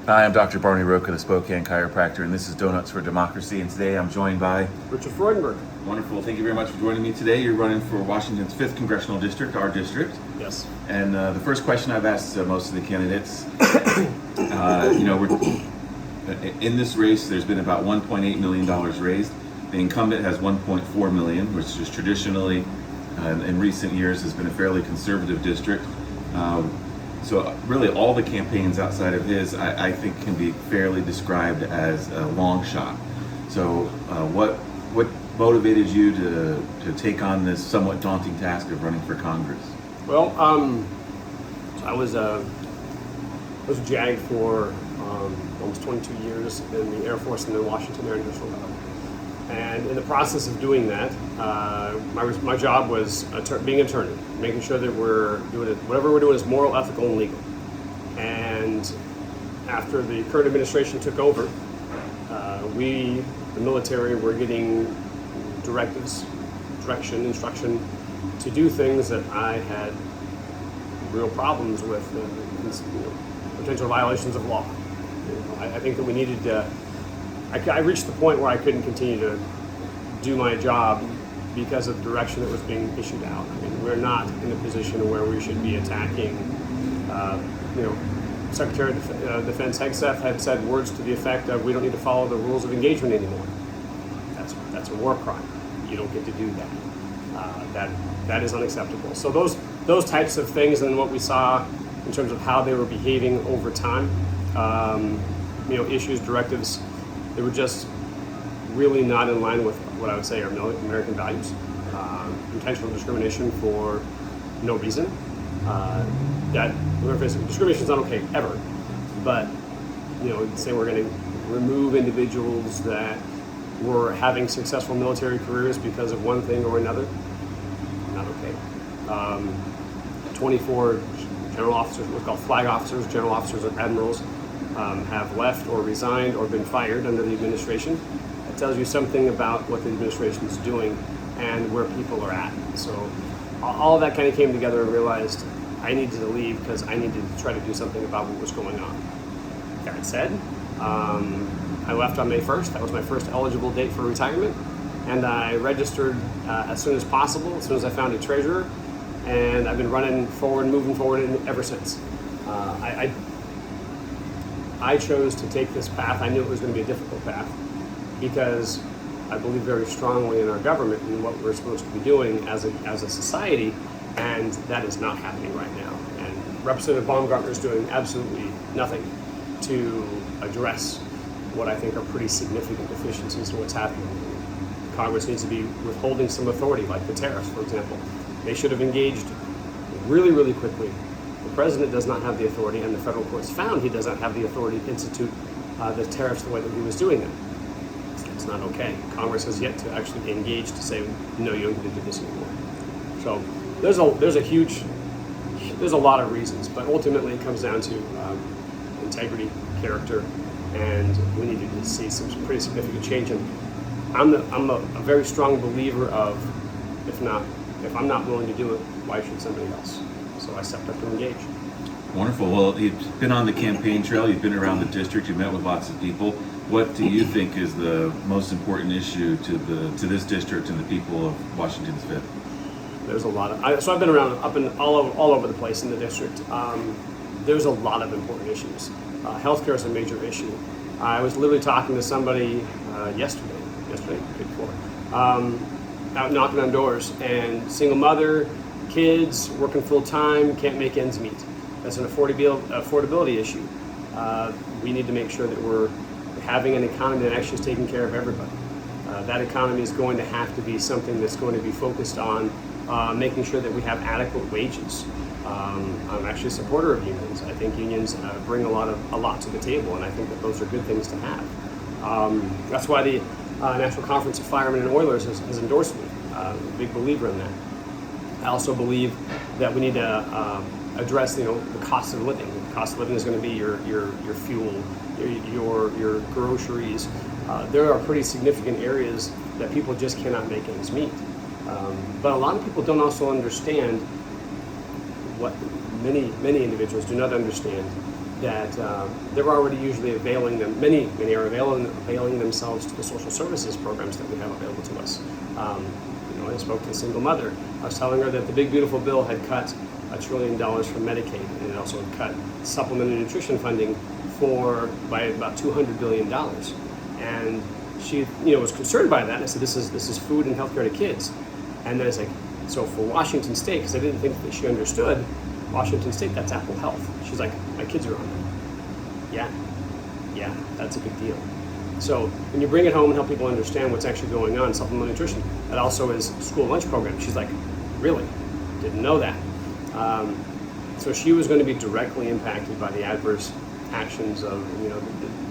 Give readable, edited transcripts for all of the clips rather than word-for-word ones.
Hi, I'm Dr. Barney Roca, the Spokane chiropractor, and this is Donuts for Democracy. And today I'm joined by Richard Freudenberg. Wonderful. Thank you very much for joining me today. You're running for Washington's 5th congressional district, our district. Yes. And the first question I've asked most of the candidates, in this race, there's been about $1.8 million raised. The incumbent has $1.4 million, which is traditionally, in recent years, has been a fairly conservative district. So really all the campaigns outside of his, I think, can be fairly described as a long shot. So what motivated you to take on this somewhat daunting task of running for Congress? Well, I was JAG for almost 22 years in the Air Force and the Washington Air National Guard. And in the process of doing that, my job was being an attorney, making sure that we're doing it, whatever we're doing is moral, ethical, and legal. And after the current administration took over, we, the military, were getting instruction to do things that I had real problems with, potential violations of law. I think that we needed to. I reached the point where I couldn't continue to do my job because of the direction that was being issued out. I mean, we're not in a position where we should be attacking. Secretary of Defense Hegseth had said words to the effect of, "We don't need to follow the rules of engagement anymore." That's a war crime. You don't get to do that. That is unacceptable. So those types of things, and what we saw in terms of how they were behaving over time, issues, directives. They were just really not in line with what I would say are American values. Intentional discrimination for no reason. Discrimination is not okay ever, but say we're going to remove individuals that were having successful military careers because of one thing or another. Not okay. 24 general officers, what's called flag officers, general officers, or admirals. Have left or resigned or been fired under the administration. It tells you something about what the administration is doing and where people are at. So all of that kind of came together and realized I needed to leave because I needed to try to do something about what was going on. That said, I left on May 1st. That was my first eligible date for retirement. And I registered as soon as possible, as soon as I found a treasurer. And I've been moving forward ever since. I chose to take this path. I knew it was going to be a difficult path because I believe very strongly in our government and what we're supposed to be doing as a society, and that is not happening right now. And Representative Baumgartner is doing absolutely nothing to address what I think are pretty significant deficiencies in what's happening. Congress needs to be withholding some authority, like the tariffs, for example. They should have engaged really, really quickly. The president does not have the authority, and the federal courts found he does not have the authority to institute the tariffs the way that he was doing them. It's not okay. Congress has yet to actually engage to say, no, you don't need to do this anymore. So there's a lot of reasons, but ultimately it comes down to integrity, character, and we need to see some pretty significant change. And I'm a very strong believer of, if I'm not willing to do it, why should somebody else? So I stepped up to engage. Wonderful. Well, you've been on the campaign trail, you've been around the district, you've met with lots of people. What do you think is the most important issue to this district and the people of Washington's 5th? There's a lot of, so I've been around, all over the place in the district. There's a lot of important issues. Healthcare is a major issue. I was literally talking to somebody yesterday, day before, out knocking on doors, and single mother, kids, working full time, can't make ends meet. That's an affordability issue. We need to make sure that we're having an economy that actually is taking care of everybody. That economy is going to have to be something that's going to be focused on making sure that we have adequate wages. I'm actually a supporter of unions. I think unions bring a lot to the table, and I think that those are good things to have. That's why the National Conference of Firemen and Oilers has endorsed me. I'm a big believer in that. I also believe that we need to address, the cost of living. The cost of living is going to be your fuel, your groceries. There are pretty significant areas that people just cannot make ends meet. But a lot of people don't also understand what many individuals do not understand that they're already usually many are availing themselves to the social services programs that we have available to us. I spoke to a single mother. I was telling her that the big beautiful bill had cut $1 trillion from Medicaid, and it also had cut supplemental nutrition funding by about $200 billion. And she was concerned by that. I said, this is food and healthcare to kids. And then I was like, so for Washington State, because I didn't think that she understood, Washington State, that's Apple Health. She's like, my kids are on it. Yeah, that's a big deal. So when you bring it home and help people understand what's actually going on, supplemental nutrition, that also is school lunch program. She's like, really? Didn't know that. So she was going to be directly impacted by the adverse actions of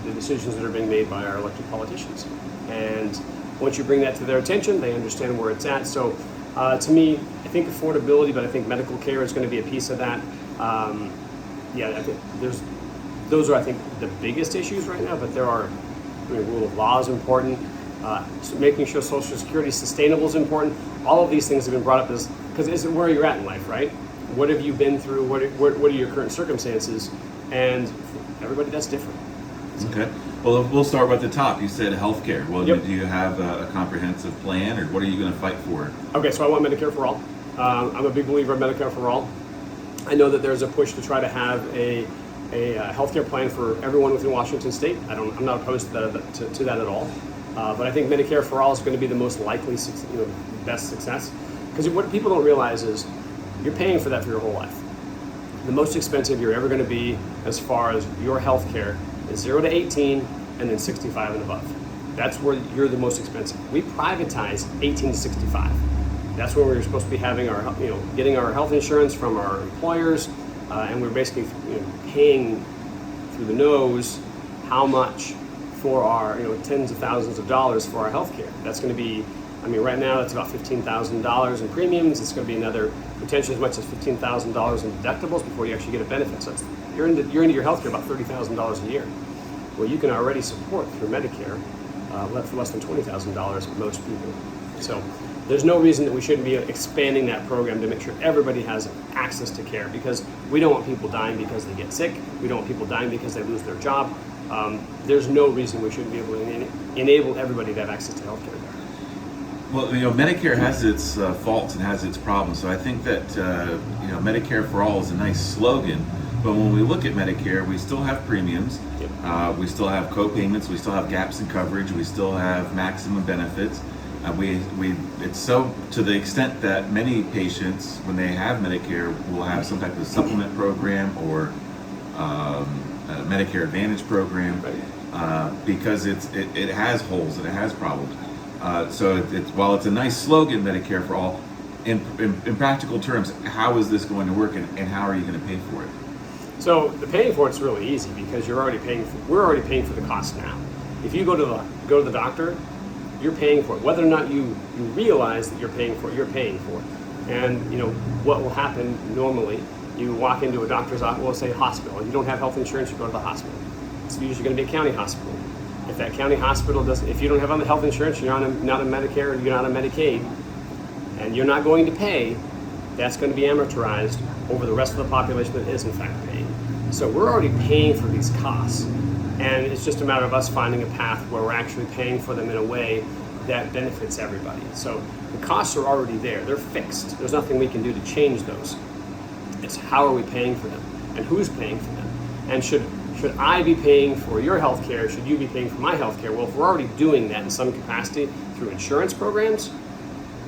the decisions that are being made by our elected politicians. And once you bring that to their attention, they understand where it's at. So to me, I think affordability, but I think medical care is going to be a piece of that. I think those are, I think, the biggest issues right now, but there are, rule of law is important. So making sure Social Security is sustainable is important. All of these things have been brought up because it's where you're at in life, right? What have you been through? What are your current circumstances? And for everybody, that's different. Okay. Well, we'll start with the top. You said healthcare. Well, Yep. do you have a comprehensive plan, or what are you going to fight for? Okay, so I want Medicare for all. I'm a big believer in Medicare for all. I know that there's a push to try to have a healthcare plan for everyone within Washington State. I'm not opposed to that at all. But I think Medicare for all is going to be the most likely, best success. Because what people don't realize is you're paying for that for your whole life. The most expensive you're ever going to be as far as your health care is 0 to 18 and then 65 and above. That's where you're the most expensive. We privatize 18 to 65. That's where we're supposed to be having getting our health insurance from our employers, and we're basically paying through the nose how much for our tens of thousands of dollars for our health care. That's going to be, right now it's about $15,000 in premiums. It's going to be another potentially as much as $15,000 in deductibles before you actually get a benefit. So you're into your health care about $30,000 a year. Well, you can already support through Medicare for less than $20,000 most people. So there's no reason that we shouldn't be expanding that program to make sure everybody has access to care, because we don't want people dying because they get sick. We don't want people dying because they lose their job. There's no reason we shouldn't be able to enable everybody to have access to health care. Well, Medicare has its faults and has its problems. So I think that Medicare for all is a nice slogan, but when we look at Medicare, we still have premiums, Yep. we still have co-payments, we still have gaps in coverage, we still have maximum benefits. It's so to the extent that many patients, when they have Medicare, will have some type of supplement program or a Medicare Advantage program, because it has holes and it has problems. So while it's a nice slogan, Medicare for all, in practical terms, how is this going to work, and how are you going to pay for it? So the paying for it's really easy, because we're already paying for the cost now. If you go to the doctor, you're paying for it, whether or not you realize that you're paying for it. You're paying for it, and what will happen normally. You walk into a doctor's office, we'll say hospital. If you don't have health insurance, you go to the hospital. It's usually going to be a county hospital. If that county hospital if you don't have health insurance, you're not on Medicare, you're not on Medicaid, and you're not going to pay, that's going to be amortized over the rest of the population that is in fact paying. So we're already paying for these costs, and it's just a matter of us finding a path where we're actually paying for them in a way that benefits everybody. So the costs are already there, they're fixed. There's nothing we can do to change those. It's how are we paying for them, and who's paying for them, and should I be paying for your health care? Should you be paying for my health care? Well, if we're already doing that in some capacity through insurance programs,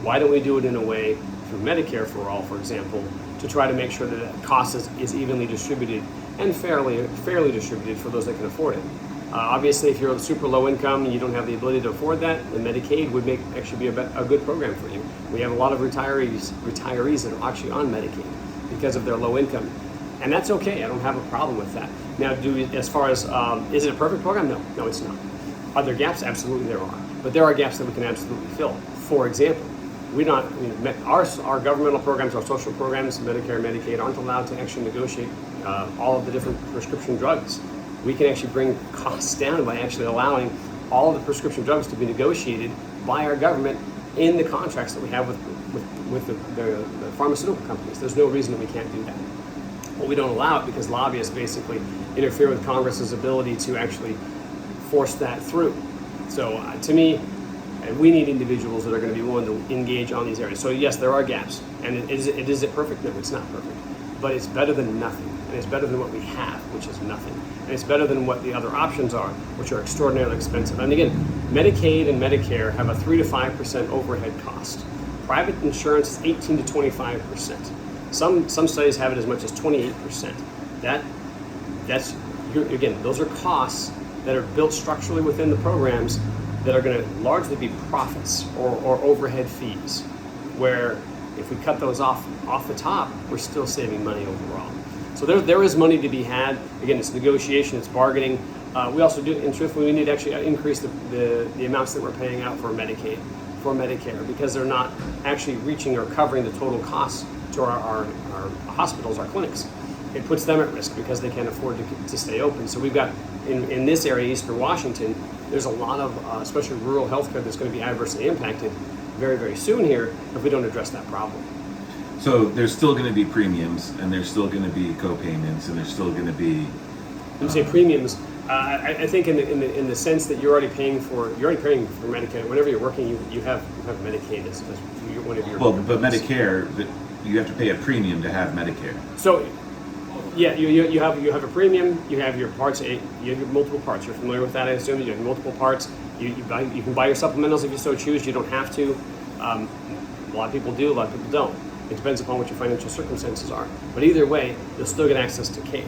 why don't we do it in a way through Medicare for all, for example, to try to make sure that the cost is evenly distributed and fairly distributed for those that can afford it. Obviously, if you're super low income and you don't have the ability to afford that, then Medicaid would actually be a good program for you. We have a lot of retirees that are actually on Medicaid because of their low income. And that's okay. I don't have a problem with that. Now, as far as is it a perfect program? No, it's not. Are there gaps? Absolutely, there are. But there are gaps that we can absolutely fill. For example, our governmental programs, our social programs, Medicare and Medicaid, aren't allowed to actually negotiate all of the different prescription drugs. We can actually bring costs down by actually allowing all of the prescription drugs to be negotiated by our government in the contracts that we have with the pharmaceutical companies. There's no reason that we can't do that. But we don't allow it because lobbyists basically interfere with Congress's ability to actually force that through. So to me, we need individuals that are going to be willing to engage on these areas. So yes, there are gaps, and is it perfect? No, it's not perfect, but it's better than nothing, and it's better than what we have, which is nothing, and it's better than what the other options are, which are extraordinarily expensive. And again, Medicaid and Medicare have a 3 to 5% overhead cost. Private insurance is 18 to 25%. Some studies have it as much as 28%. Again, those are costs that are built structurally within the programs that are going to largely be profits or overhead fees, where if we cut those off the top, we're still saving money overall. So there is money to be had. Again, it's negotiation, it's bargaining. We also do, and truthfully, we need to actually increase the amounts that we're paying out for Medicaid, for Medicare, because they're not actually reaching or covering the total costs to our hospitals, our clinics. It puts them at risk because they can't afford to stay open. So we've got, in this area, Eastern Washington, there's a lot of, especially rural healthcare, that's going to be adversely impacted very, very soon here if we don't address that problem. So there's still going to be premiums, and there's still going to be co-payments, and there's still going to be. When you say premiums, I think in the sense that you're already paying for Medicaid. Whenever you're working, you have Medicaid as one of your. Well, but Medicare, you have to pay a premium to have Medicare. So. Yeah, you have a premium. You have your parts. You have multiple parts. You're familiar with that, I assume. You have multiple parts. You can buy your supplementals if you so choose. You don't have to. A lot of people do. A lot of people don't. It depends upon what your financial circumstances are. But either way, you'll still get access to care.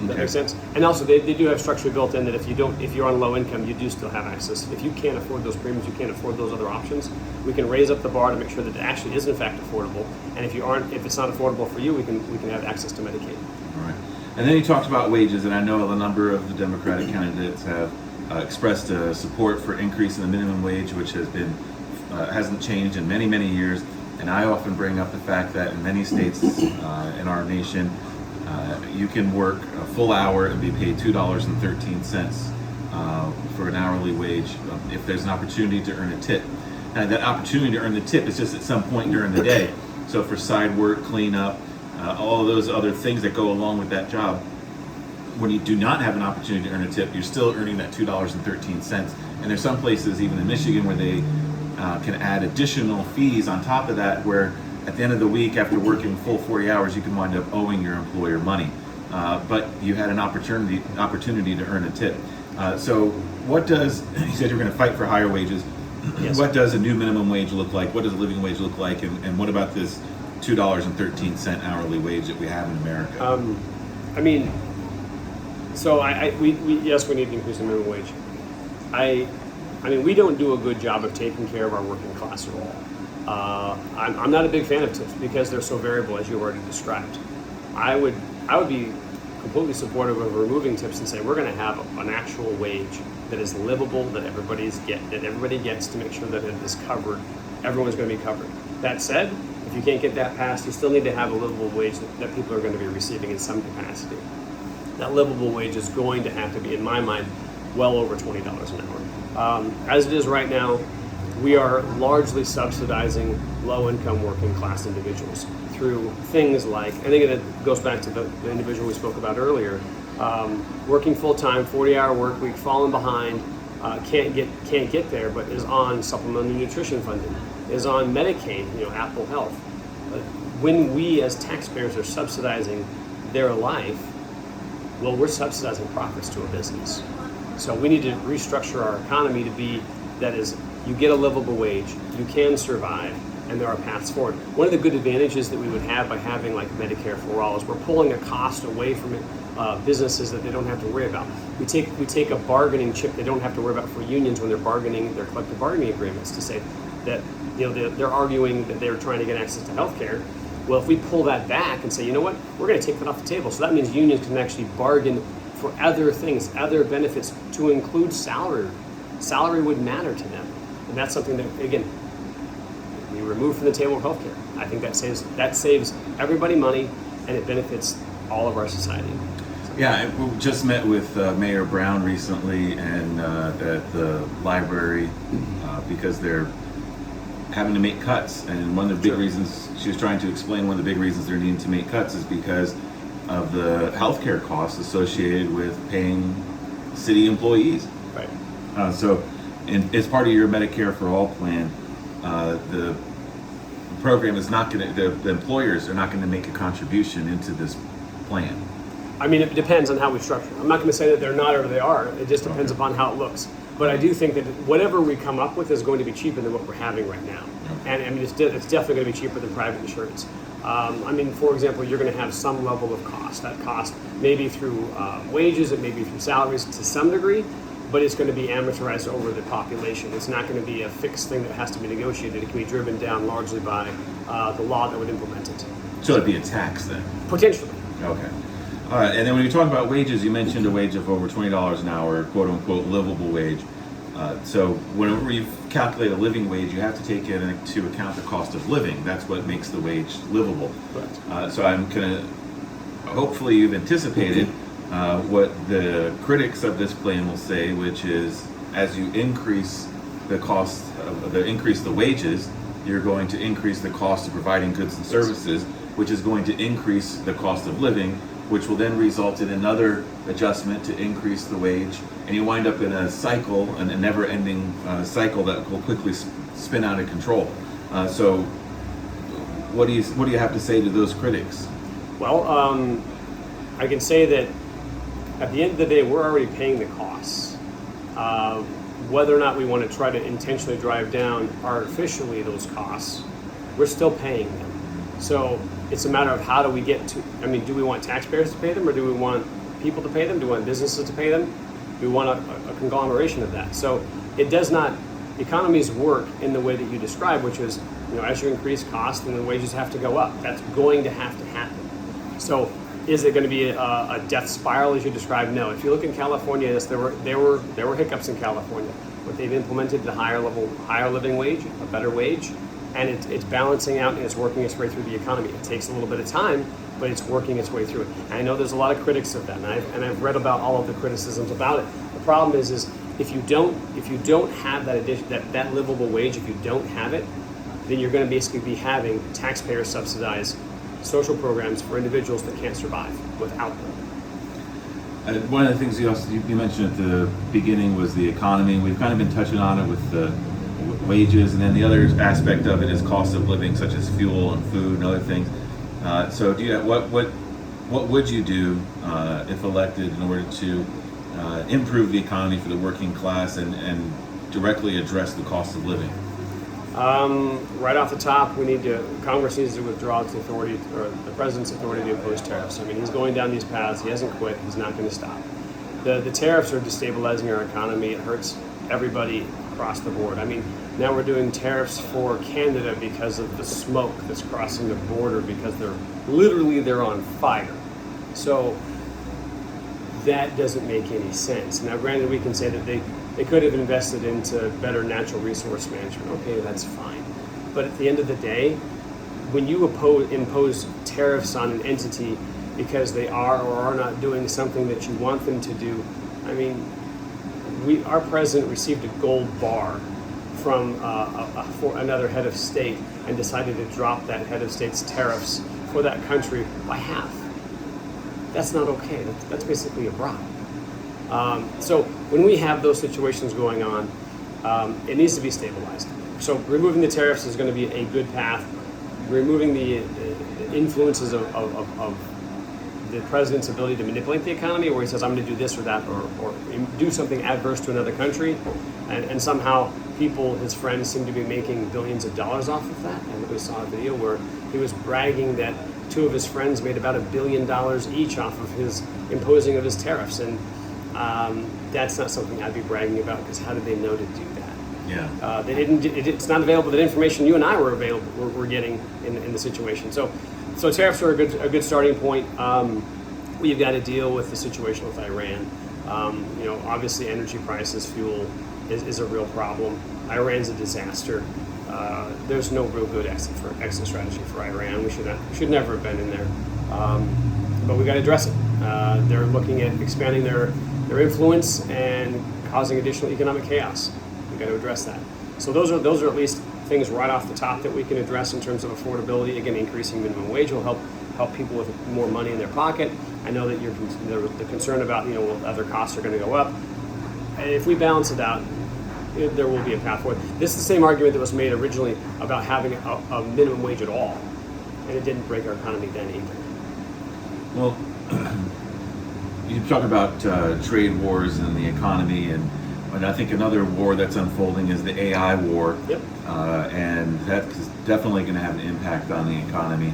Does that make sense? And also, they do have structure built in that if you're on low income, you do still have access. If you can't afford those premiums, you can't afford those other options, we can raise up the bar to make sure that it actually is in fact affordable. And if it's not affordable for you, we can have access to Medicaid. All right. And then you talked about wages, and I know a number of the Democratic candidates have expressed support for increasing the minimum wage, which hasn't changed in many, many years. And I often bring up the fact that in many states in our nation, you can work a full hour and be paid $2.13 for an hourly wage if there's an opportunity to earn a tip. And that opportunity to earn the tip is just at some point during the day. So for side work, cleanup, all of those other things that go along with that job, when you do not have an opportunity to earn a tip, you're still earning that $2.13. And there's some places, even in Michigan, where they can add additional fees on top of that, where at the end of the week, after working full 40 hours, you can wind up owing your employer money. But you had an opportunity to earn a tip. So what does, you said you're going to fight for higher wages. Yes. What does a new minimum wage look like? What does a living wage look like? And what about this $2.13 hourly wage that we have in America? Yes, we need to increase the minimum wage. We don't do a good job of taking care of our working class at all. I'm not a big fan of tips because they're so variable, as you already described. I would be completely supportive of removing tips and say we're going to have an actual wage that is livable, that everybody gets, to make sure that it is covered. Everyone's going to be covered. That said, if you can't get that passed, you still need to have a livable wage that people are going to be receiving in some capacity. That livable wage is going to have to be, in my mind, well over $20 an hour. As it is right now, we are largely subsidizing low-income working class individuals through things like, I think it goes back to the individual we spoke about earlier, working full-time, 40-hour work week, falling behind, can't get there, but is on supplemental nutrition funding, is on Medicaid, Apple Health. When we as taxpayers are subsidizing their life, well, we're subsidizing profits to a business. So we need to restructure our economy to be that is, you get a livable wage, you can survive, and there are paths forward. One of the good advantages that we would have by having like Medicare for All is we're pulling a cost away from businesses that they don't have to worry about. We take a bargaining chip they don't have to worry about for unions when they're bargaining their collective bargaining agreements to say that they're arguing that they're trying to get access to health care. Well, if we pull that back and say, you know what, we're going to take that off the table. So that means unions can actually bargain for other things, other benefits, to include salary. Salary would matter to them. And that's something that, again, we remove from the table of healthcare. I think that saves everybody money, and it benefits all of our society. Yeah, we just met with Mayor Brown recently and at the library because they're having to make cuts, and one of the big Sure. reasons she was trying to explain, one of the big reasons they're needing to make cuts is because of the healthcare costs associated with paying city employees. Right. As part of your Medicare for All plan, the program is not going to, the employers are not going to make a contribution into this plan. I mean, it depends on how we structure it. I'm not going to say that they're not or they are. It just depends upon how it looks. But I do think that whatever we come up with is going to be cheaper than what we're having right now. And I mean, it's definitely going to be cheaper than private insurance. I mean, for example, you're going to have some level of cost. That cost may be through wages, it may be through salaries to some degree, but it's going to be amortized over the population. It's not going to be a fixed thing that has to be negotiated. It can be driven down largely by the law that would implement it. So it'd be a tax then? Potentially. Okay. All right, and then when you talk about wages, you mentioned a wage of over $20 an hour, quote unquote, livable wage. So whenever you calculate a living wage, you have to take into account the cost of living. That's what makes the wage livable. Correct. So I'm gonna, hopefully you've anticipated what the critics of this plan will say, which is as you increase the cost of increase the wages, you're going to increase the cost of providing goods and services, which is going to increase the cost of living, which will then result in another adjustment to increase the wage, and you wind up in a cycle, a never-ending cycle that will quickly spin out of control. So, what do you have to say to those critics? Well, I can say that at the end of the day, we're already paying the costs. Whether or not we want to try to intentionally drive down artificially those costs, we're still paying them. So it's a matter of how do we get to, I mean, do we want taxpayers to pay them, or do we want people to pay them? Do we want businesses to pay them? Do we want a conglomeration of that? So it does not, economies work in the way that you describe, which is, as you increase costs, then the wages have to go up. That's going to have to happen. So is it going to be a death spiral as you described? No. If you look in California, yes, there were hiccups in California, but they've implemented the higher living wage, a better wage, and it's balancing out and it's working its way through the economy. It takes a little bit of time, but it's working its way through it. And I know there's a lot of critics of that, and I've read about all of the criticisms about it. The problem is if you don't have that livable wage, if you don't have it, then you're going to basically be having taxpayer subsidized social programs for individuals that can't survive without them. One of the things you mentioned at the beginning was the economy. We've kind of been touching on it with the wages, and then the other aspect of it is cost of living, such as fuel and food and other things. So, what would you do if elected in order to improve the economy for the working class and directly address the cost of living? Right off the top, Congress needs to withdraw its authority, or the president's authority to impose tariffs. I mean, he's going down these paths. He hasn't quit. He's not going to stop. The tariffs are destabilizing our economy. It hurts everybody across the board. I mean, now we're doing tariffs for Canada because of the smoke that's crossing the border, because they're on fire. So that doesn't make any sense. Now, granted, we can say that they could have invested into better natural resource management. Okay, that's fine. But at the end of the day, when you impose tariffs on an entity because they are or are not doing something that you want them to do, I mean, our president received a gold bar from for another head of state and decided to drop that head of state's tariffs for that country by half. That's not okay. That's basically a bribe. So when we have those situations going on, it needs to be stabilized. So removing the tariffs is going to be a good path. Removing the influences of the president's ability to manipulate the economy, where he says, I'm going to do this or that, or do something adverse to another country, and somehow people, his friends, seem to be making billions of dollars off of that. And we saw a video where he was bragging that two of his friends made about $1 billion each off of his imposing of his tariffs, and that's not something I'd be bragging about, because how did they know to do that? Yeah. They didn't. It's not available. That information you and I were getting in the situation. So tariffs are a good starting point. We've got to deal with the situation with Iran. Obviously, energy prices, fuel is a real problem. Iran's a disaster. There's no real good exit strategy for Iran. We should never have been in there. But we got to address it. They're looking at expanding their influence and causing additional economic chaos. We got to address that. So those are at least things right off the top that we can address in terms of affordability. Again, increasing minimum wage will help people with more money in their pocket. I know that the concern about well, other costs are going to go up. If we balance it out, there will be a path forward. This is the same argument that was made originally about having a minimum wage at all, and it didn't break our economy then either. Well, you talk about trade wars and the economy, and I think another war that's unfolding is the AI war. Yep. And that's definitely going to have an impact on the economy.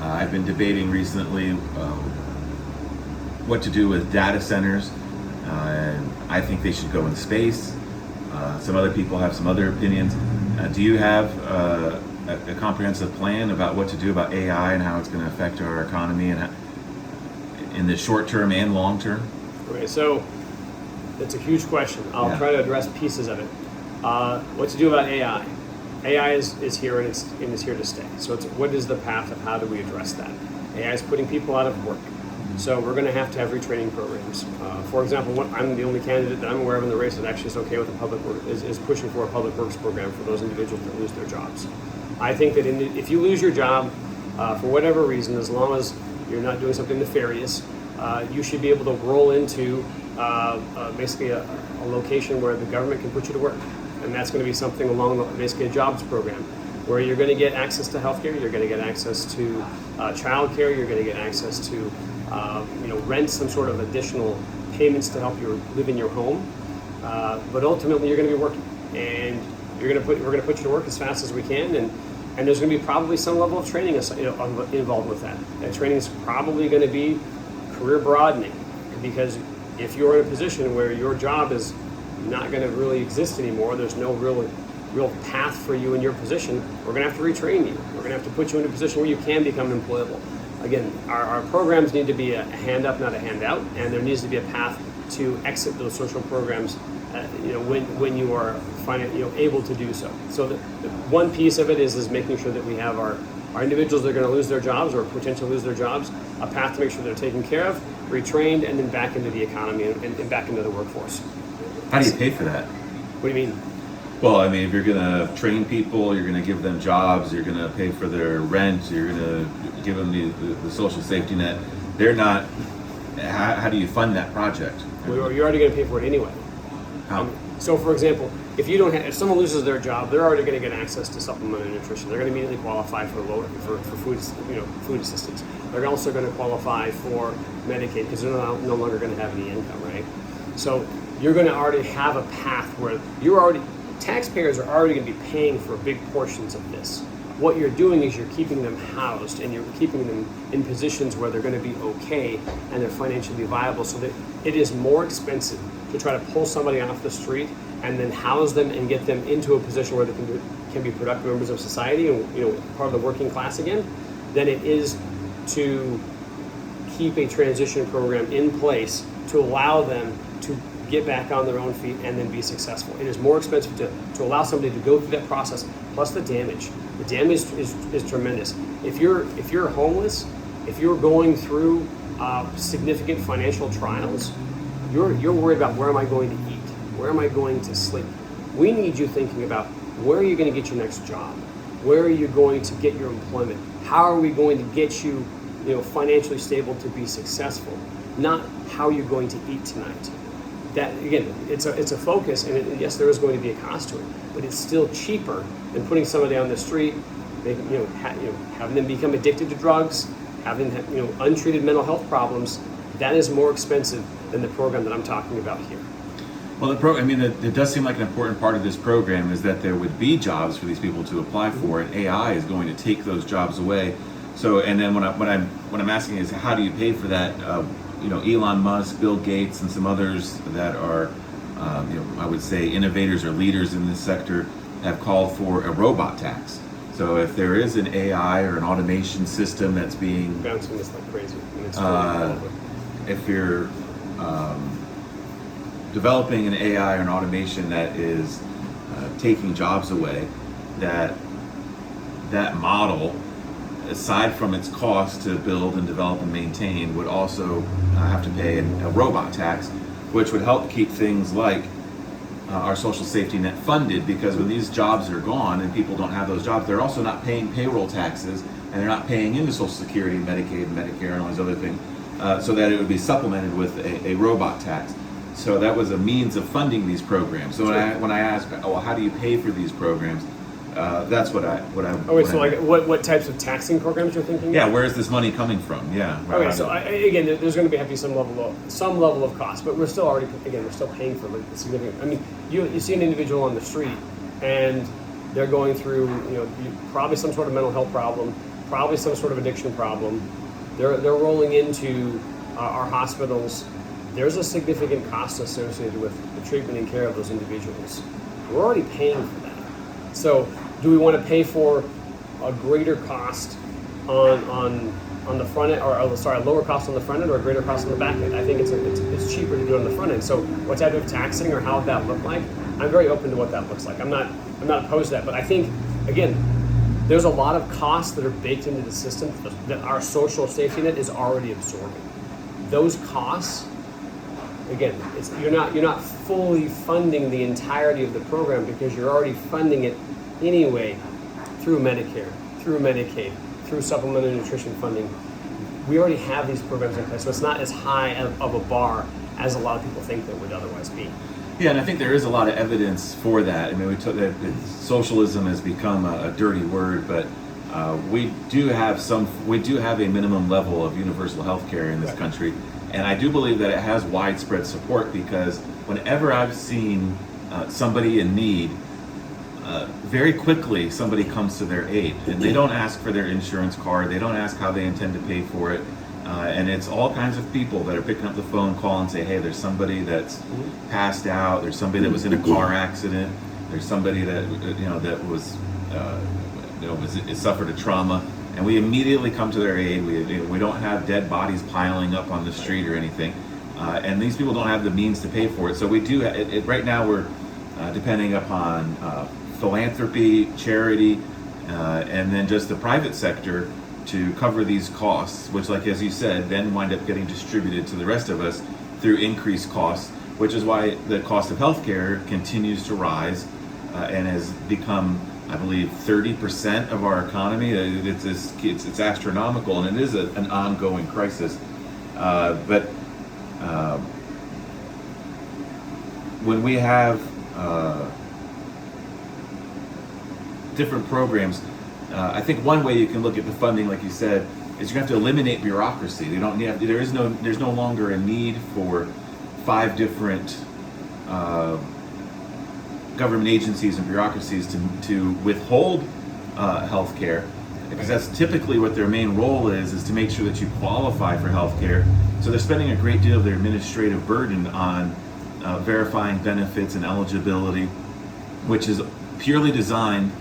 I've been debating recently what to do with data centers. And I think they should go in space. Some other people have some other opinions. Do you have a comprehensive plan about what to do about AI and how it's going to affect our economy and in the short term and long term? Okay, so that's a huge question. I'll try to address pieces of it. What to do about AI? AI is here and it's here to stay. So what is the path of how do we address that? AI is putting people out of work. So we're going to have retraining programs. For example, I'm the only candidate that I'm aware of in the race that actually is okay with the public work, is pushing for a public works program for those individuals that lose their jobs. I think that if you lose your job for whatever reason, as long as you're not doing something nefarious, you should be able to roll into basically a location where the government can put you to work. And that's going to be something along basically a jobs program where you're going to get access to healthcare, you're going to get access to childcare, you're going to get access to rent, some sort of additional payments to help you live in your home. But ultimately, you're going to be working, and we're going to put you to work as fast as we can, and there's going to be probably some level of training involved with that. That training is probably going to be career broadening, because if you're in a position where your job is not going to really exist anymore, there's no real path for you in your position, we're going to have to retrain you. We're going to have to put you in a position where you can become employable. Again, our programs need to be a hand up, not a handout, and there needs to be a path to exit those social programs, when you are able to do so. So the one piece of it is making sure that we have our individuals that are going to lose their jobs or potentially lose their jobs, a path to make sure they're taken care of, retrained, and then back into the economy and back into the workforce. How do you pay for that? What do you mean? Well, I mean, if you're going to train people, you're going to give them jobs, you're going to pay for their rent, you're going to give them the social safety net. They're not. How do you fund that project? You're already going to pay for it anyway. How? So, for example, if someone loses their job, they're already going to get access to supplemental nutrition. They're going to immediately qualify for food assistance. They're also going to qualify for Medicaid because they're no longer going to have any income, right? So you're going to already have a path where taxpayers are already going to be paying for big portions of this. What you're doing is you're keeping them housed and you're keeping them in positions where they're going to be okay and they're financially viable, so that it is more expensive to try to pull somebody off the street and then house them and get them into a position where they can be productive members of society and part of the working class again, than it is to keep a transition program in place to allow them to get back on their own feet and then be successful. It is more expensive to allow somebody to go through that process, plus the damage. The damage is tremendous. If you're homeless, if you're going through significant financial trials, you're worried about where am I going to eat? Where am I going to sleep? We need you thinking about where are you going to get your next job? Where are you going to get your employment? How are we going to get you, financially stable to be successful? Not how you're going to eat tonight. That again, it's a focus, and yes, there is going to be a cost to it, but it's still cheaper than putting somebody on the street, having them become addicted to drugs, having untreated mental health problems. That is more expensive than the program that I'm talking about here. Well, it does seem like an important part of this program is that there would be jobs for these people to apply for, and AI is going to take those jobs away. So, and then what I'm asking is, how do you pay for that? Elon Musk, Bill Gates, and some others that are, I would say, innovators or leaders in this sector have called for a robot tax. So if there is an AI or an automation system that's being bouncing this like crazy, and it's if you're developing an AI or an automation that is taking jobs away, that model, aside from its cost to build and develop and maintain, would also have to pay a robot tax, which would help keep things like our social safety net funded, because when these jobs are gone and people don't have those jobs, they're also not paying payroll taxes, and they're not paying into Social Security, Medicaid, Medicare, and all these other things, so that it would be supplemented with a robot tax. So that was a means of funding these programs. So when I ask, oh, well, how do you pay for these programs? That's what I. Okay, so like what types of taxing programs you're thinking? Yeah, where is this money coming from? Yeah. Okay, so again, there's going to have to be some level of cost, but we're still paying for it significant. I mean, you see an individual on the street, and they're going through probably some sort of mental health problem, probably some sort of addiction problem. They're rolling into our hospitals. There's a significant cost associated with the treatment and care of those individuals. We're already paying for that. So, do we want to pay for a greater cost on the front end, or a lower cost on the front end, or a greater cost on the back end? I think it's cheaper to do it on the front end. So, what type of taxing or how would that look like? I'm very open to what that looks like. I'm not opposed to that, but I think again, there's a lot of costs that are baked into the system that our social safety net is already absorbing. Those costs, again, you're not fully funding the entirety of the program because you're already funding it anyway through Medicare, through Medicaid, through supplemental nutrition funding. We already have these programs in place, so it's not as high of a bar as a lot of people think that would otherwise be. Yeah, and I think there is a lot of evidence for that. I mean, we took that socialism has become a dirty word, but we do have a minimum level of universal health care in this country. And I do believe that it has widespread support, because whenever I've seen somebody in need, very quickly somebody comes to their aid, and they don't ask for their insurance card, they don't ask how they intend to pay for it, and it's all kinds of people that are picking up the phone, call and say, hey, there's somebody that's passed out, there's somebody that was in a car accident, there's somebody that that was suffered a trauma. And we immediately come to their aid. We don't have dead bodies piling up on the street or anything, and these people don't have the means to pay for it. So we do. Right now, we're depending upon philanthropy, charity, and then just the private sector to cover these costs, which, like as you said, then wind up getting distributed to the rest of us through increased costs, which is why the cost of healthcare continues to rise and has become, I believe, 30% of our economy. It's astronomical, and it is an ongoing crisis. But when we have different programs, I think one way you can look at the funding, like you said, is you have to eliminate bureaucracy. There's no longer a need for 5 different government agencies and bureaucracies to withhold health care, because that's typically what their main role is to make sure that you qualify for health care. So they're spending a great deal of their administrative burden on verifying benefits and eligibility, which is purely designed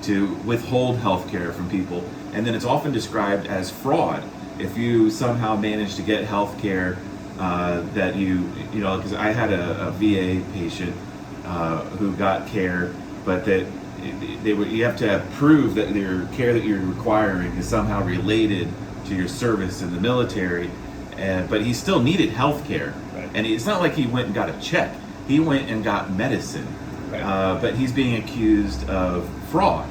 to withhold health care from people. And then it's often described as fraud if you somehow manage to get health care that because I had a VA patient who got care, but that you have to prove that your care that you're requiring is somehow related to your service in the military, but he still needed health care. Right. And it's not like he went and got a check. He went and got medicine. Right. But he's being accused of fraud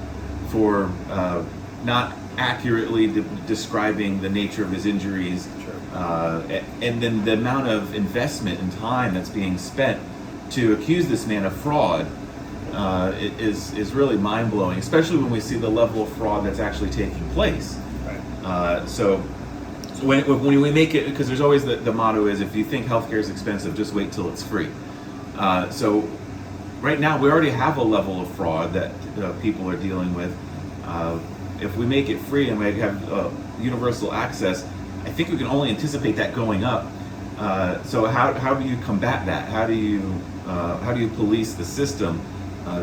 for not accurately describing the nature of his injuries. Sure. And then the amount of investment and time that's being spent to accuse this man of fraud is really mind-blowing, especially when we see the level of fraud that's actually taking place. Right. So when we make it, because there's always the motto is, if you think healthcare is expensive, just wait till it's free. So right now we already have a level of fraud that people are dealing with. If we make it free and we have universal access, I think we can only anticipate that going up. So how do you combat that? How do you police the system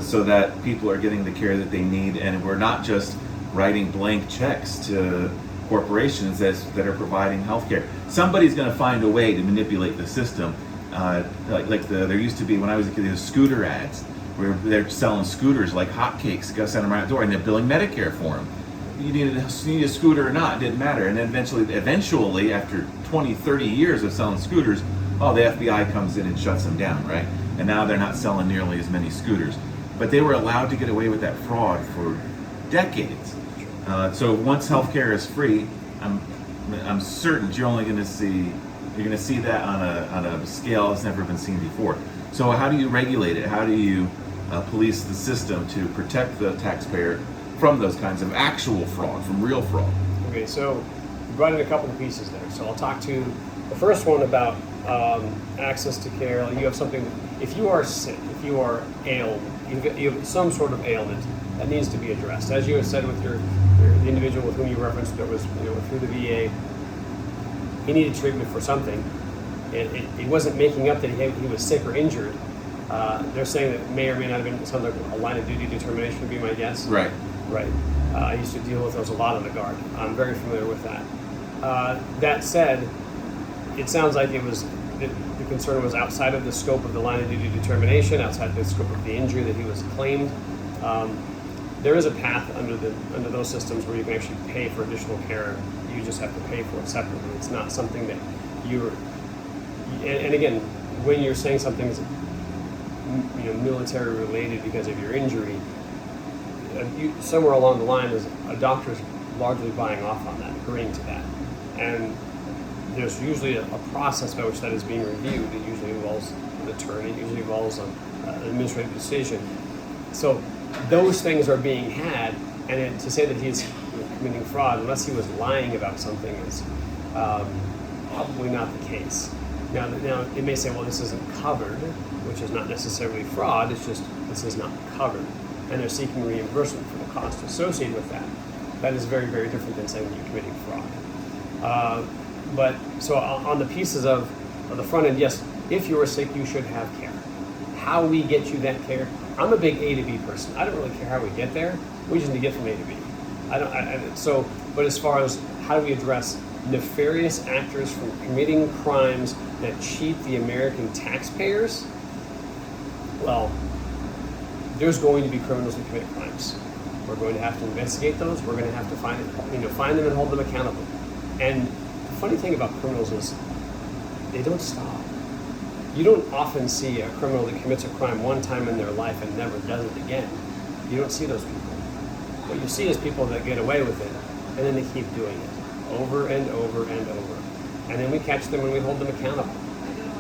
so that people are getting the care that they need, and we're not just writing blank checks to corporations that are providing healthcare? Somebody's going to find a way to manipulate the system. There used to be, when I was a kid, there was scooter ads where they're selling scooters like hotcakes. Go send them right out the door, and they're billing Medicare for them. You need a scooter or not, it didn't matter. And then eventually, after 20, 30 years of selling scooters, the FBI comes in and shuts them down, right? and now they're not selling nearly as many scooters. But they were allowed to get away with that fraud for decades. So once healthcare is free, I'm certain you're going to see that on a scale that's never been seen before. So how do you regulate it? How do you police the system to protect the taxpayer from those kinds of actual fraud, from real fraud? Okay, so you brought in a couple of pieces there. So I'll talk to the first one about access to care. You have something, if you are sick, if you are ailed, you have some sort of ailment that needs to be addressed. As you had said with the individual with whom you referenced that was through the VA, he needed treatment for something. It wasn't making up that he was sick or injured. They're saying that it may or may not have been something like a line of duty determination would be my guess. Right. Right. I used to deal with those a lot on the Guard. I'm very familiar with that. That said, it sounds like it was the concern was outside of the scope of the line of duty determination, outside the scope of the injury that he was claimed. There is a path under those systems where you can actually pay for additional care. You just have to pay for it separately. It's not something that and again, when you're saying something's military related because of your injury, somewhere along the line is a doctor's largely buying off on that, agreeing to that, and there's usually a process by which that is being reviewed. It usually involves an attorney, it usually involves an administrative decision. So those things are being had, and then to say that he's committing fraud, unless he was lying about something, is probably not the case. Now it may say, well, this isn't covered, which is not necessarily fraud, it's just this is not covered. And they're seeking reimbursement for the cost associated with that. That is very, very different than saying you're committing fraud. But so on the pieces of the front end, yes, if you are sick, you should have care. How we get you that care, I'm a big A to B person. I don't really care how we get there. We just need to get from A to B. But as far as how do we address nefarious actors from committing crimes that cheat the American taxpayers, well, there's going to be criminals who commit crimes. We're going to have to investigate those. We're going to have to find them and hold them accountable. And the funny thing about criminals is they don't stop. You don't often see a criminal that commits a crime one time in their life and never does it again. You don't see those people. What you see is people that get away with it, and then they keep doing it over and over and over. And then we catch them and we hold them accountable.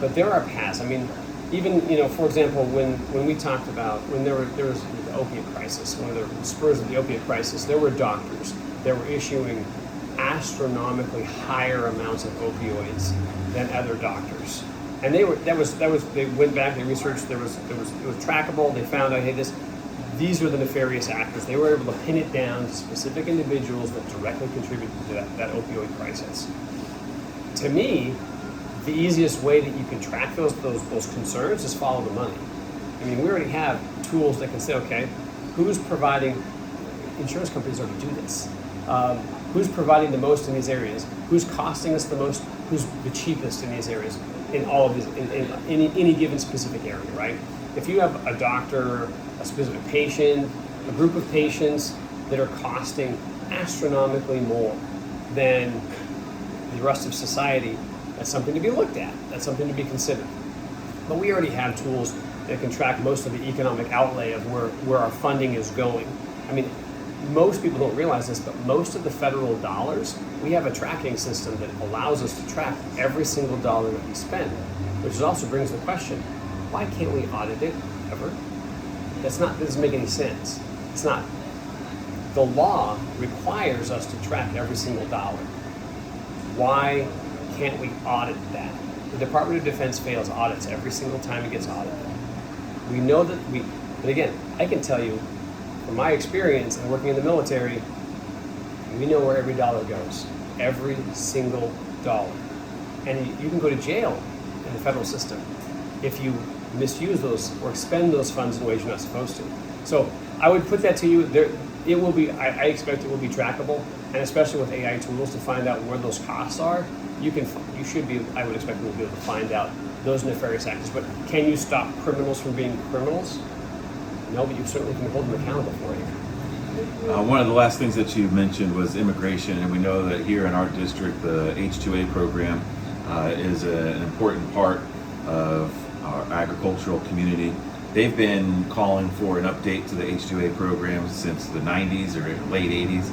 But there are paths. I mean, even, for example, when we talked about, when there was the opiate crisis, one of the spurs of the opiate crisis, there were doctors that were issuing astronomically higher amounts of opioids than other doctors. And they went back, they researched, it was trackable, they found out, hey, these are the nefarious actors. They were able to pin it down to specific individuals that directly contributed to that opioid crisis. To me, the easiest way that you can track those concerns is follow the money. I mean, we already have tools that can say, okay, who's providing, insurance companies already do this. Who's providing the most in these areas? Who's costing us the most? Who's the cheapest in these areas? In all of these, in any given specific area, right? If you have a doctor, a specific patient, a group of patients that are costing astronomically more than the rest of society, that's something to be looked at. That's something to be considered. But we already have tools that can track most of the economic outlay of where our funding is going. I mean, most people don't realize this, but most of the federal dollars, we have a tracking system that allows us to track every single dollar that we spend, which also brings the question, why can't we audit it ever? That doesn't make any sense. It's not. The law requires us to track every single dollar. Why can't we audit that? The Department of Defense fails audits every single time it gets audited. We know that but again, I can tell you from my experience and working in the military, we know where every dollar goes. Every single dollar. And you can go to jail in the federal system if you misuse those or expend those funds in ways you're not supposed to. So I would put that to you. It will be. I expect it will be trackable, and especially with AI tools to find out where those costs are. You should be. I would expect we'll be able to find out those nefarious actors. But can you stop criminals from being criminals? No, but you certainly can hold them accountable for it. One of the last things that you mentioned was immigration, and we know that here in our district, the H-2A program is an important part of our agricultural community. They've been calling for an update to the H-2A program since the 90s or late 80s.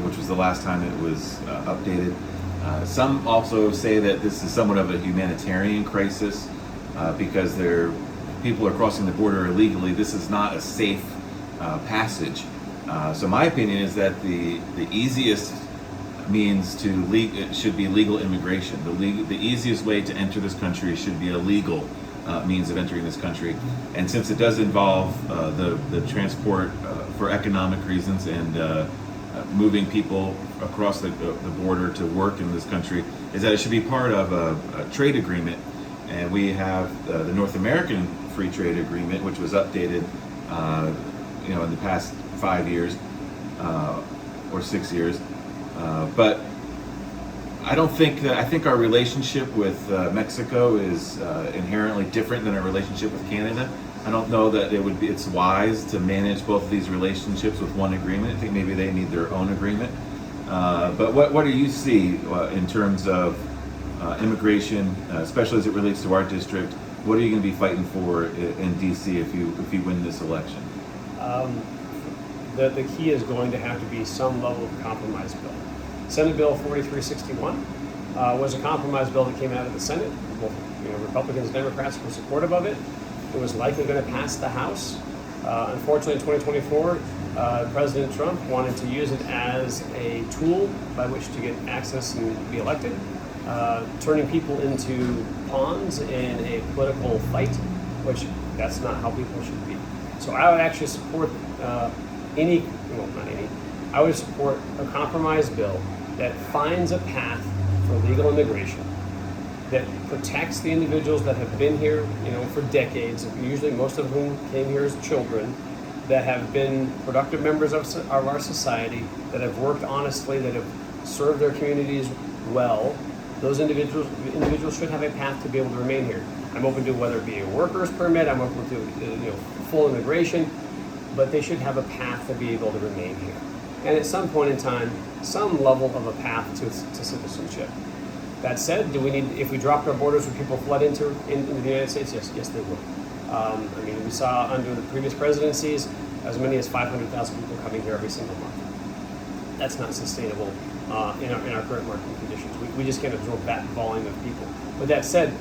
Which was the last time it was updated. Some also say that this is somewhat of a humanitarian crisis because people are crossing the border illegally. This is not a safe passage. So my opinion is that the easiest means it should be legal immigration. The easiest way to enter this country should be a legal means of entering this country. And since it does involve the transport for economic reasons and moving people across the border to work in this country, is that it should be part of a trade agreement. And we have the North American Free Trade Agreement, which was updated in the past 5 years or 6 years. But I think our relationship with Mexico is inherently different than our relationship with Canada. I don't know that it's wise to manage both of these relationships with one agreement. I think maybe they need their own agreement. But what do you see in terms of immigration, especially as it relates to our district? What are you going to be fighting for in DC if you win this election? The key is going to have to be some level of compromise bill. Senate Bill 4361 was a compromise bill that came out of the Senate. Both, Republicans and Democrats were supportive of it. It was likely going to pass the House. Unfortunately, in 2024, President Trump wanted to use it as a tool by which to get access and be elected, turning people into pawns in a political fight, which that's not how people should be. So I would actually support I would support a compromise bill that finds a path for legal immigration, that protects the individuals that have been here, for decades, usually most of whom came here as children, that have been productive members of our society, that have worked honestly, that have served their communities well. Those individuals should have a path to be able to remain here. I'm open to whether it be a worker's permit, I'm open to full immigration, but they should have a path to be able to remain here. And at some point in time, some level of a path to citizenship. That said, if we dropped our borders, would people flood into the United States? Yes, they would. We saw under the previous presidencies as many as 500,000 people coming here every single month. That's not sustainable in our current market conditions. We just can't absorb that volume of people. With that said,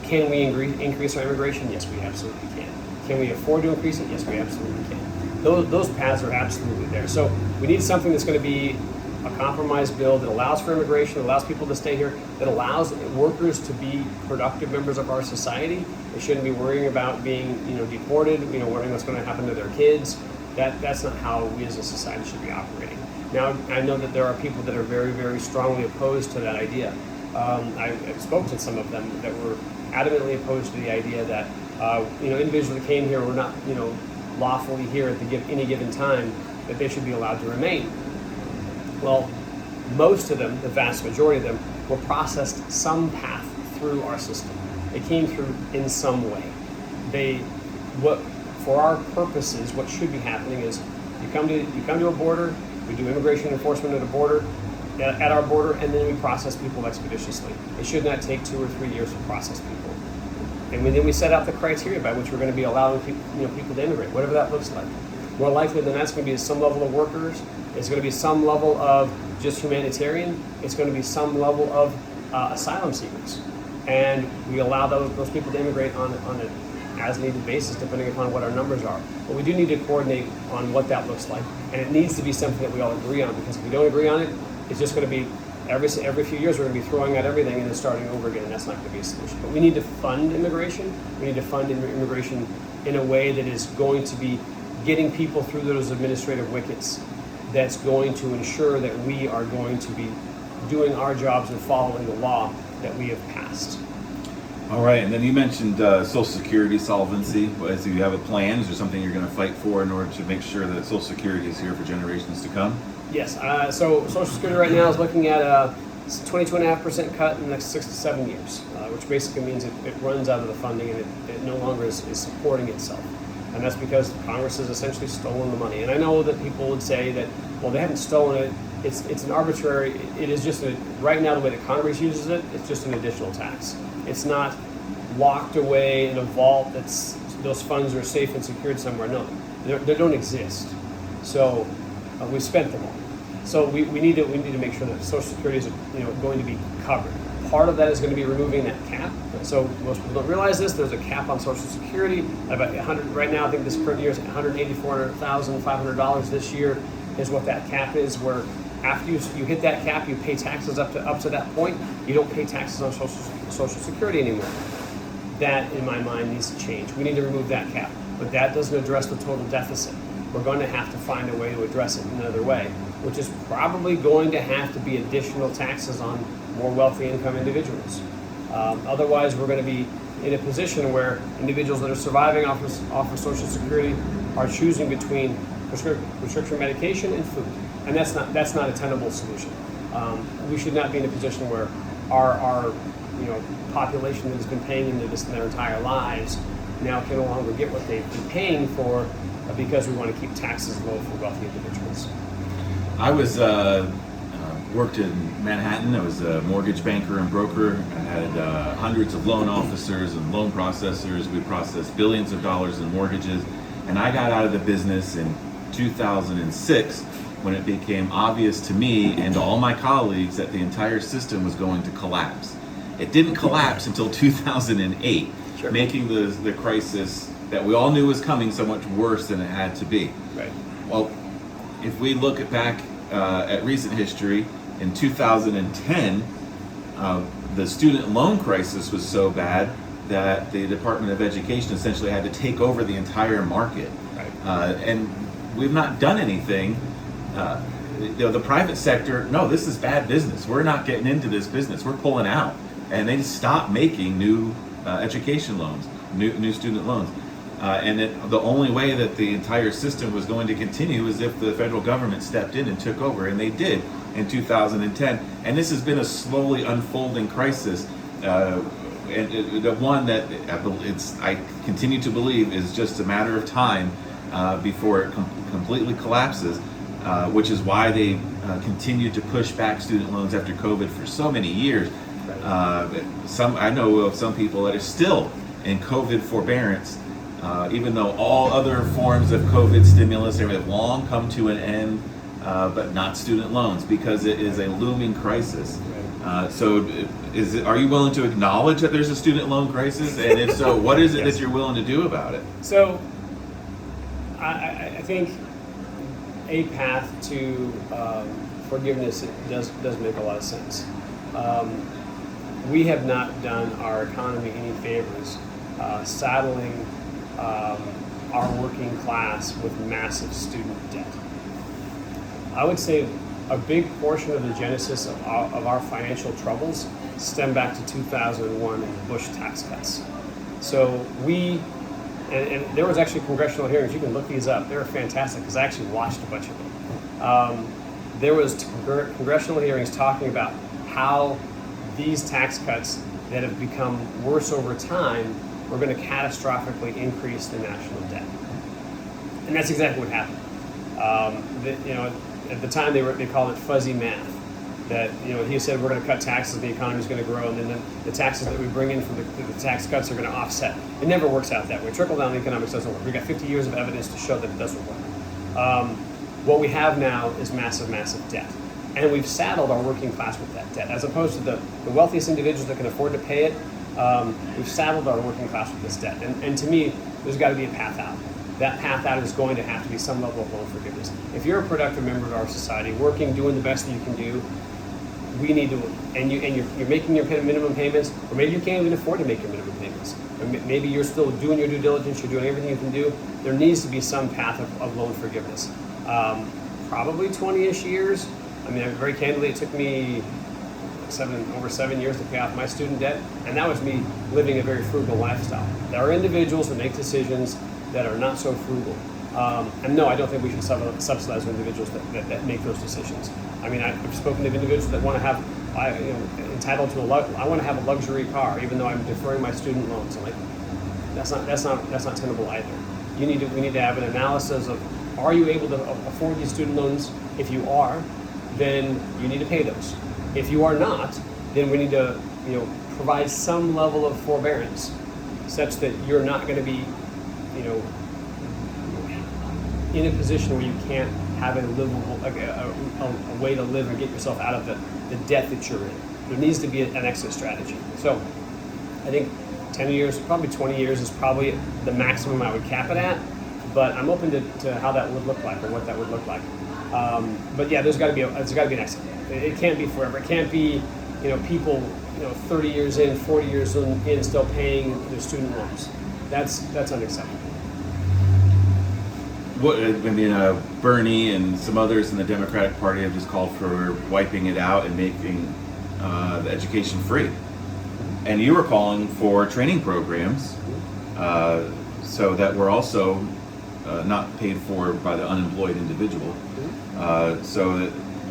can we increase our immigration? Yes, we absolutely can. Can we afford to increase it? Yes, we absolutely can. Those paths are absolutely there. So we need something that's going to be a compromise bill that allows for immigration, that allows people to stay here, that allows workers to be productive members of our society. They shouldn't be worrying about being, deported, worrying what's going to happen to their kids. That's not how we as a society should be operating. Now, I know that there are people that are very, very strongly opposed to that idea. I've spoken to some of them that were adamantly opposed to the idea that, individuals that came here were not, lawfully here at any given time, that they should be allowed to remain. Well, most of them, the vast majority of them, were processed some path through our system. They came through in some way. For our purposes, what should be happening is you come to a border, we do immigration enforcement at our border, and then we process people expeditiously. It should not take 2 or 3 years to process people. And then we set out the criteria by which we're going to be allowing people to immigrate, whatever that looks like. More likely than that's going to be some level of workers. It's going to be some level of just humanitarian. It's going to be some level of asylum seekers. And we allow those people to immigrate on an as-needed basis, depending upon what our numbers are. But we do need to coordinate on what that looks like. And it needs to be something that we all agree on, because if we don't agree on it, it's just going to be every few years we're going to be throwing out everything and then starting over again, and that's not going to be a solution. But we need to fund immigration. We need to fund immigration in a way that is going to be getting people through those administrative wickets, that's going to ensure that we are going to be doing our jobs and following the law that we have passed. All right, and then you mentioned Social Security solvency. Do you have a plan? Is there something you're going to fight for in order to make sure that Social Security is here for generations to come? Yes, so Social Security right now is looking at a 22.5% cut in the next 6 to 7 years, which basically means it runs out of the funding and it no longer is supporting itself. And that's because Congress has essentially stolen the money. And I know that people would say that, well, they haven't stolen it. It's an arbitrary, it is just, right now the way that Congress uses it, it's just an additional tax. It's not locked away in a vault that's those funds are safe and secured somewhere. No, they don't exist. So we spent them all. So we need to make sure that Social Security is going to be covered. Part of that is going to be removing that cap. So most people don't realize this. There's a cap on Social Security. About 100 right now. I think this current year is $184,500 this year is what that cap is. Where after you hit that cap, you pay taxes up to that point. You don't pay taxes on Social Security anymore. That, in my mind, needs to change. We need to remove that cap, but that doesn't address the total deficit. We're going to have to find a way to address it in another way, which is probably going to have to be additional taxes on more wealthy income individuals. Otherwise, we're going to be in a position where individuals that are surviving off of Social Security are choosing between prescription medication and food, and that's not a tenable solution. We should not be in a position where our population that has been paying into this in their entire lives now can no longer get what they've been paying for because we want to keep taxes low for wealthy individuals. I was worked in Manhattan. I was a mortgage banker and broker. I had hundreds of loan officers and loan processors. We processed billions of dollars in mortgages, and I got out of the business in 2006 when it became obvious to me and to all my colleagues that the entire system was going to collapse. It didn't collapse until 2008, Sure. making the crisis that we all knew was coming so much worse than it had to be. Right. Well, if we look back at recent history, in 2010, the student loan crisis was so bad that the Department of Education essentially had to take over the entire market. Right. And we've not done anything. The private sector, no, this is bad business. We're not getting into this business. We're pulling out. And they stopped making new education loans, new student loans. And the only way that the entire system was going to continue is if the federal government stepped in and took over, and they did in 2010. And this has been a slowly unfolding crisis, and the one that I continue to believe is just a matter of time before it completely collapses, which is why they continued to push back student loans after COVID for so many years. I know of some people that are still in COVID forbearance, even though all other forms of COVID stimulus have long come to an end, but not student loans, because it is a looming crisis. So are you willing to acknowledge that there's a student loan crisis? And if so, what is it that you're willing to do about it? So I think a path to forgiveness does make a lot of sense. We have not done our economy any favors saddling our working class with massive student debt. I would say a big portion of the genesis of our financial troubles stem back to 2001 and the Bush tax cuts. So and there was actually congressional hearings. You can look these up. They were fantastic because I actually watched a bunch of them. There was congressional hearings talking about how these tax cuts that have become worse over time were going to catastrophically increase the national debt. And that's exactly what happened. At the time they called it fuzzy math. That he said we're going to cut taxes, the economy's going to grow, and then the taxes that we bring in from the tax cuts are going to offset. It never works out that way. Trickle down economics doesn't work. We've got 50 years of evidence to show that it doesn't work. What we have now is massive, massive debt. And we've saddled our working class with that debt. As opposed to the wealthiest individuals that can afford to pay it, we've saddled our working class with this debt. And to me, there's got to be a path out. That path out is going to have to be some level of loan forgiveness. If you're a productive member of our society, working, doing the best that you can do, we need to, and you're making your minimum payments, or maybe you can't even afford to make your minimum payments. Or maybe you're still doing your due diligence, you're doing everything you can do. There needs to be some path of loan forgiveness. Probably 20-ish years. I mean, very candidly, it took me over 7 years to pay off my student debt, and that was me living a very frugal lifestyle. There are individuals that make decisions that are not so frugal. And no, I don't think we should subsidize individuals that make those decisions. I mean, I've spoken to individuals that want to have, entitled to I want to have a luxury car, even though I'm deferring my student loans. I'm like, that's not tenable either. We need to have an analysis of, are you able to afford these student loans? If you are, then you need to pay those. If you are not, then we need to, provide some level of forbearance such that you're not going to be, you know, in a position where you can't have a livable, a way to live and get yourself out of the debt that you're in. There needs to be an exit strategy. So I think 10 years, probably 20 years is probably the maximum I would cap it at, but I'm open to how that would look like or what that would look like. But yeah, there's got to be an exit. It can't be forever. It can't be, you know, people, you know, 30 years in, 40 years in, still paying their student loans. That's unacceptable. Bernie and some others in the Democratic Party have just called for wiping it out and making the education free. And you were calling for training programs so that we're also not paid for by the unemployed individual.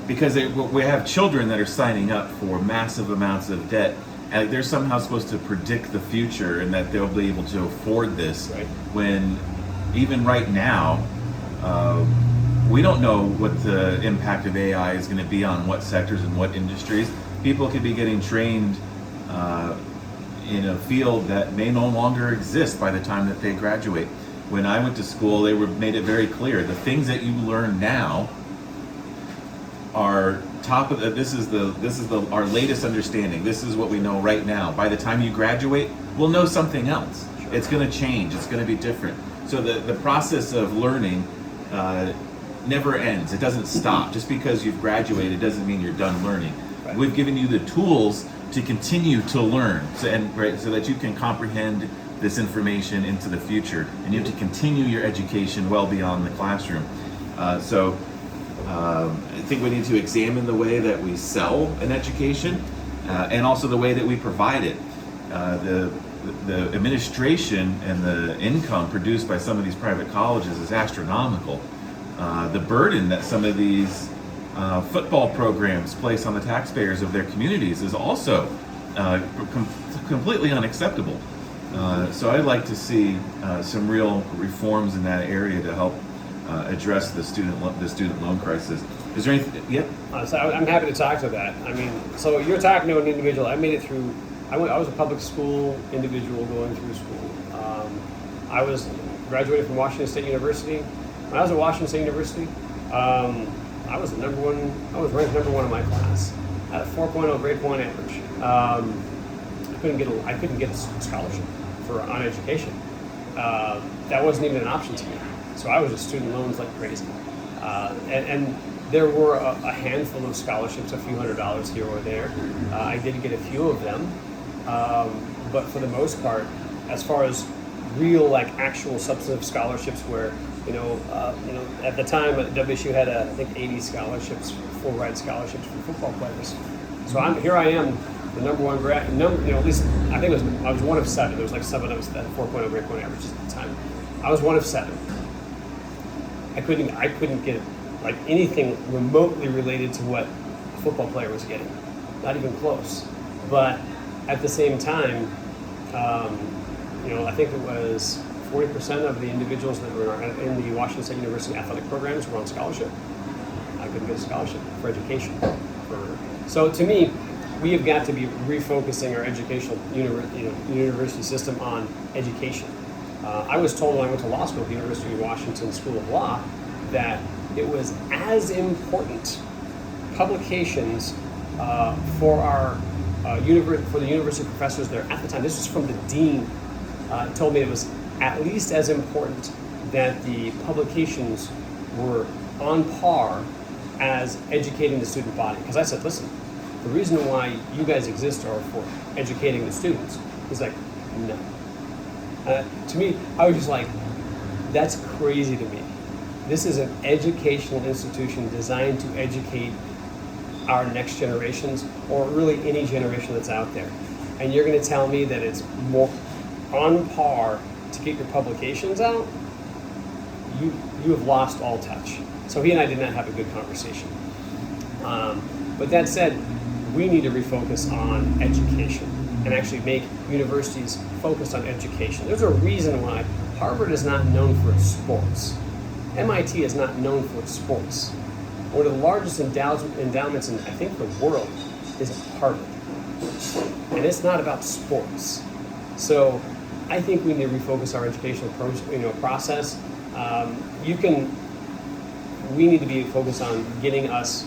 Because we have children that are signing up for massive amounts of debt, and they're somehow supposed to predict the future and that they'll be able to afford this. Right. When even right now, we don't know what the impact of AI is going to be on what sectors and what industries. People could be getting trained in a field that may no longer exist by the time that they graduate. When I went to school, they made it very clear the things that you learn now are top of this is our latest understanding. This is what we know right now. By the time you graduate, we'll know something else. Sure. It's going to change. It's going to be different. So the process of learning never ends. It doesn't stop. Just because you've graduated doesn't mean you're done learning. Right. We've given you the tools to continue to learn, so that you can comprehend this information into the future, and you have to continue your education well beyond the classroom. I think we need to examine the way that we sell an education and also the way that we provide it. The administration and the income produced by some of these private colleges is astronomical. The burden that some of these football programs place on the taxpayers of their communities is also completely unacceptable. So I'd like to see some real reforms in that area to help address the student loan crisis. Is there anything? Yeah. So I'm happy to talk to that. I mean, so you're talking to an individual. I made it through. I was a public school individual going through school. I was graduated from Washington State University. When I was at Washington State University, I was the number one. I was ranked number one in my class. I had a 4.0 grade point average. I couldn't get a scholarship on education. That wasn't even an option to me. So I was just student loans like crazy. And there were a handful of scholarships, a few $100s here or there. I did get a few of them, but for the most part, as far as real, like actual substantive scholarships, where at the time WSU had I think 80 scholarships, full ride scholarships for football players. So I am the number one grad. At least I think I was one of 7. There was like 7 of us that had 4.0 grade point averages at the time. I was one of 7. I couldn't get like anything remotely related to what a football player was getting, not even close. But at the same time, I think it was 40% of the individuals that were in the Washington State University athletic programs were on scholarship. I couldn't get a scholarship for education. So to me, we have got to be refocusing our educational university system on education. I was told when I went to law school at the University of Washington School of Law that it was as important publications for the university professors there at the time. This was from the dean. Told me it was at least as important that the publications were on par as educating the student body. Because I said, listen, the reason why you guys exist are for educating the students. He's like, no. To me, I was just like, that's crazy to me. This is an educational institution designed to educate our next generations, or really any generation that's out there. And you're going to tell me that it's more on par to get your publications out? You have lost all touch. So he and I did not have a good conversation. But that said, we need to refocus on education and actually make universities focus on education. There's a reason why Harvard is not known for its sports. MIT is not known for its sports. One of the largest endowments in, I think, the world is at Harvard. And it's not about sports. So I think we need to refocus our educational process. We need to be focused on getting us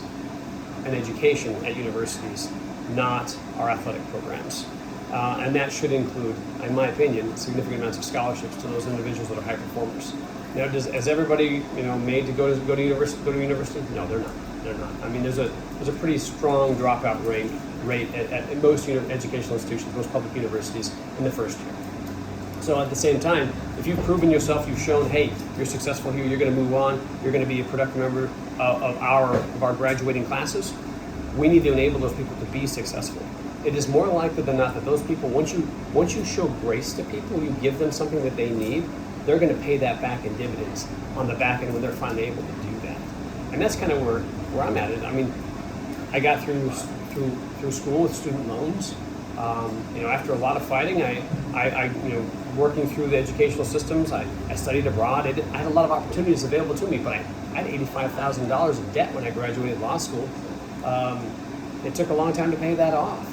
an education at universities, not our athletic programs. And that should include, in my opinion, significant amounts of scholarships to those individuals that are high performers. Now, is everybody made to go to university? No, they're not. They're not. I mean, there's a pretty strong dropout rate at most educational institutions, most public universities in the first year. So at the same time, if you've proven yourself, you've shown, hey, you're successful here, you're going to move on, you're going to be a productive member of our graduating classes, we need to enable those people to be successful. It is more likely than not that those people, once you show grace to people, you give them something that they need, they're going to pay that back in dividends on the back end when they're finally able to do that. And that's kind of where I'm at. I mean, I got through school with student loans. After a lot of fighting, I working through the educational systems, I studied abroad. I had a lot of opportunities available to me, but I had $85,000 in debt when I graduated law school. It took a long time to pay that off.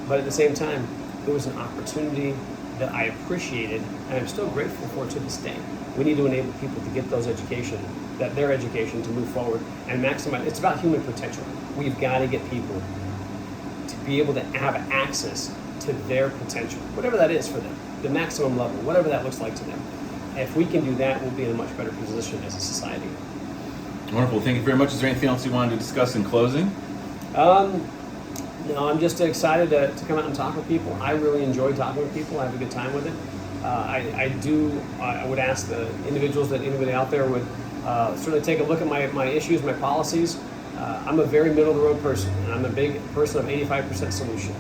But at the same time, it was an opportunity that I appreciated, and I'm still grateful for to this day. We need to enable people to get their education to move forward and maximize. It's about human potential. We've got to get people to be able to have access to their potential, whatever that is for them, the maximum level, whatever that looks like to them. If we can do that, we'll be in a much better position as a society. Wonderful. Thank you very much. Is there anything else you wanted to discuss in closing? No, I'm just excited to come out and talk with people. I really enjoy talking with people. I have a good time with it. I would ask the individuals that anybody out there would certainly take a look at my issues, my policies. I'm a very middle-of-the-road person, and I'm a big person of 85% solution.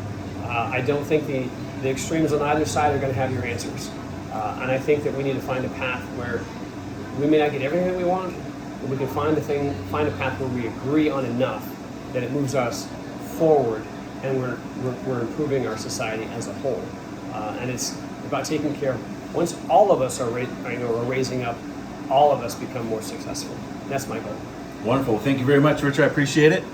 I don't think the extremes on either side are going to have your answers. And I think that we need to find a path where we may not get everything that we want, but we can find a path where we agree on enough that it moves us forward, and we're improving our society as a whole. And it's about taking care of, once all of us are raising up, all of us become more successful. That's my goal. Wonderful. Thank you very much, Richard. I appreciate it.